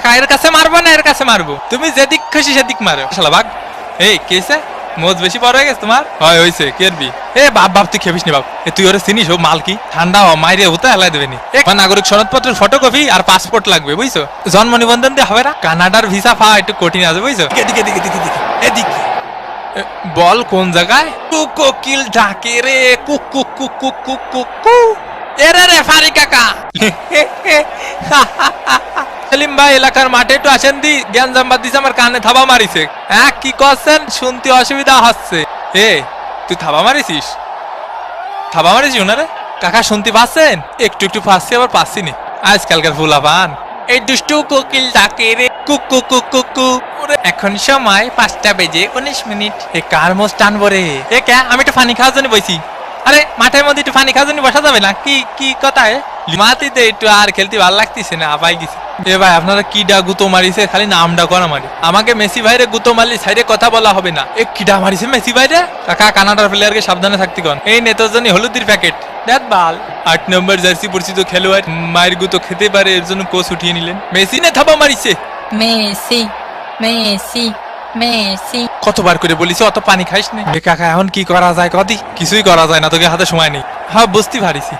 কাকা এর কাছে মারবো না এর কাছে মারবো? তুমি যেদিক খুশি সেদিক মারো শালা ভাগ। এই কেছে মোজ বেশি বড় হয়ে গেছে তোমার? হয় হইছে কেরবি। এ বাপ বাপ তুই খেপিস নি বাপ। তুই ওরে চিনিস? ও মাল কি ঠান্ডা হ মাইরে হতে হেলাই দেবে নি। নাগরিক সনদপত্রের ফটোকপি আর পাসপোর্ট লাগবে বুঝছো? জন্ম নিবন্ধন দিয়ে হবে না। কানাডার ভিসা পাওয়া একটু কঠিন আছে বুঝছো? এদিকে এদিকে এদিকে এদিকে এদিকে বল কোন জায়গায়? কোকিল ডাকে রে cook cook cook cook cook cook কু। এরে রে ফারি কাকা। সেলিম ভাই এলাকার মাঠে একটু আসেন দি, জ্ঞান জাম্বাদ দিছে আমার কানে থাবা মারিছে। হ্যাঁ কি করছেন? শুনতে অসুবিধা হচ্ছে। এ তুই থাবা মারিছিস? থাবা মারিছিস ওনারে? কাকা শুনতে পাচ্ছেন? একটু একটু পাচ্ছি আবার পাচ্ছি নি। আজকালকার ফুলা পান এই দুষ্টু কোকিল ডাকে রে কুক কুক কুক কুক কু। এখন সময় 5টা বেজে 19 মিনিট। এ কার মোজ টানবো রে? এ কে আমি একটু পানি খাওয়ার জন্য বইছি। আরে মাঠের মধ্যে একটু পানি খাওয়ার জন্য বসা যাবে না? কি কি কথা? মাটিতে একটু আর খেলতে ভালো লাগতেছে না, আপাই গেছে। এ ভাই আপনারা কিডা গুতো মারিছে? খালি নামটা করা মারি। আমাকে মেসি ভাইরে গুতো মারলি সাইডে কথা বলা হবে না। এ কিডা মারিছে মেসি ভাইরে? কাকা কানাডার প্লেয়ারকে সাবধানে থাকতে কন। এই নেতার জন্য হলুদের প্যাকেট দেখ বাল। 8 নম্বর জার্সি পরিচিত খেলোয়াড় মায়ের গুতো খেতে পারে এর জন্য কোচ উঠিয়ে নিলেন। মেসি নে থাবা মারিছে। Messi Messi Messi. কতবার করে বলিস অত পানি খাইস না। কাকা এখন কি করা যায়? কদি কিছুই করা যায় না, তোকে হাতে সময় নেই। হ্যাঁ বুঝতে পারিছি।